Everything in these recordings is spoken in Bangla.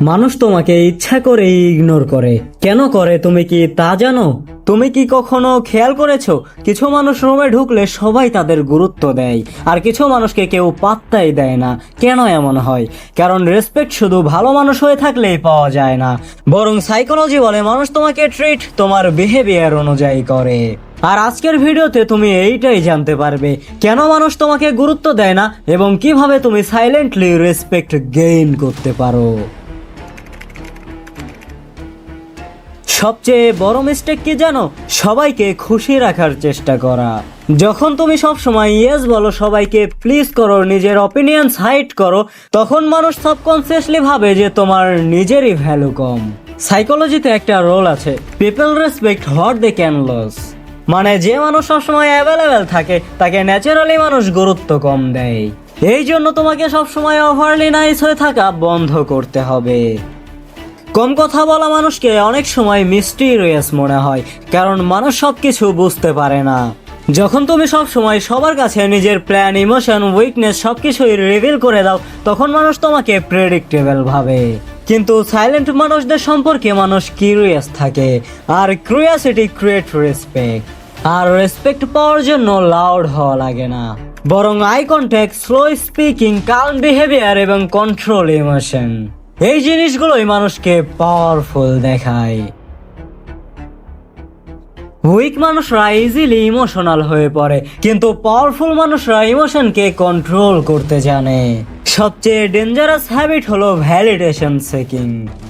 মানুষ তোমাকে ইচ্ছা করে ইগনোর করে। কেন করে তুমি কি তা জানো? তুমি কি কখনো খেয়াল করেছো কিছু মানুষ রুমে ঢুকলে সবাই তাদের গুরুত্ব দেয়, আর কিছু মানুষকে কেউ পাত্তাই দেয় না? কেন এমন হয়? কারণ রেসপেক্ট শুধু ভালো মানুষ হয়ে থাকলেই পাওয়া যায় না, বরং সাইকোলজি বলে মানুষ তোমাকে ট্রিট তোমার বিহেভিয়ার অনুযায়ী করে। আর আজকের ভিডিওতে তুমি এইটাই জানতে পারবে কেন মানুষ তোমাকে গুরুত্ব দেয় না এবং কিভাবে তুমি সাইলেন্টলি রেসপেক্ট গেইন করতে পারো। সবচেয়ে বড় মিস্টেক কি জানো? সবাইকে খুশি রাখার চেষ্টা করা। যখন তুমি সব সময় ইয়েস বলো, সবাইকে প্লিজ করো, নিজের অপিনিয়ন্স হাইড করো, তখন মানুষ সাবকনসিয়াসলি ভাবে যে তোমার নিজেরই ভ্যালু কম। সাইকোলজিতে একটা রোল আছে, people respect what they can loss. মানে যে মানুষ সবসময় অ্যাভেলেবেল থাকে তাকে ন্যাচারালি মানুষ গুরুত্ব কম দেয়। এই জন্য তোমাকে সবসময় ওভারলি নাইস হয়ে থাকা বন্ধ করতে হবে। কম কথা বলা মানুষকে অনেক সময় মিস্টিরিয়াস মনে হয়, কারণ মানুষ সবকিছু বুঝতে পারে না। যখন তুমি সব সময় সবার কাছে নিজের প্ল্যান, ইমোশন, উইকনেস সবকিছুই রিভিল করে দাও, তখন মানুষ তোমাকে প্রেডিক্টেবল ভাবে। কিন্তু সাইলেন্ট মানুষদের সম্পর্কে মানুষ কিউরিয়াস থাকে, আর কিউরিয়াসিটি ক্রিয়েট রেসপেক্ট। আর রেসপেক্ট পাওয়ার জন্য লাউড হওয়া লাগে না, বরং eye contact, slow speaking, calm behaviour এবং কন্ট্রোল ইমোশন, এই জিনিসগুলোই মানুষকে পাওয়ারফুল দেখায়। উইক মানুষরা ইজিলি ইমোশনাল হয়ে পড়ে, কিন্তু পাওয়ারফুল মানুষরা ইমোশনকে কন্ট্রোল করতে জানে। সবচেয়ে ডেঞ্জারাস হ্যাবিট হলো ভ্যালিডেশন সিকিং।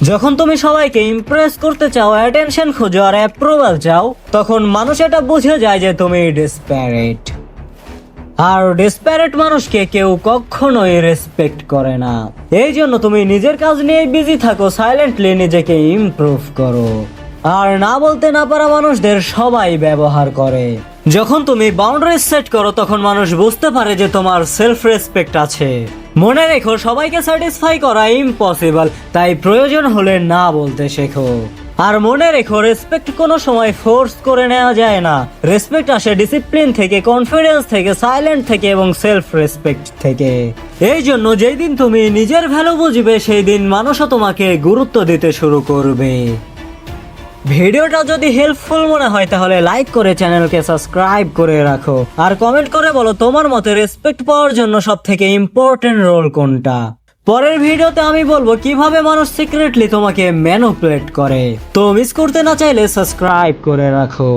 যখন তুমি সবাইকে ইমপ্রেস করতে চাও, অ্যাটেনশন খোঁজো আর অ্যাপ্রুভাল চাও, তখন মানুষ এটা বুঝে যায় যে তুমি ডেসপারেট। আর ডেসপারেট মানুষকে কেউ কখনোই রেসপেক্ট করে না। এই জন্য তুমি নিজের কাজ নিয়ে বিজি থাকো, সাইলেন্টলি নিজেকে ইমপ্রুভ করো। আর না বলতে না পারা মানুষদের সবাই ব্যবহার করে। যখন তুমি বাউন্ডারিজ সেট করো, তখন মানুষ বুঝতে পারে যে তোমার সেলফ রেসপেক্ট আছে। মনে রেখো, সবাইকে স্যাটিসফাই করা ইম্পসিবল, তাই প্রয়োজন হলে না বলতে শেখো। আর মনে রেখো, রেসপেক্ট কোনো সময় ফোর্স করে নেওয়া যায় না। রেসপেক্ট আসে ডিসিপ্লিন থেকে, কনফিডেন্স থেকে, সাইলেন্ট থেকে এবং সেলফ রেসপেক্ট থেকে। এই জন্য যেই দিন তুমি নিজের ভ্যালু বুঝবে, সেই দিন মানুষও তোমাকে গুরুত্ব দিতে শুরু করবে। ভিডিওটা যদি হেল্পফুল মনে হয় তাহলে লাইক করে চ্যানেলকে সাবস্ক্রাইব করে রাখো, আর কমেন্ট করে বলো তোমার মতে রেসপেক্ট পাওয়ার জন্য সবথেকে ইম্পর্টেন্ট রোল কোনটা। পরের ভিডিওতে আমি বলবো কিভাবে মানুষ সিক্রেটলি তোমাকে ম্যানিপুলেট করে। তো মিস করতে না চাইলে সাবস্ক্রাইব করে রাখো।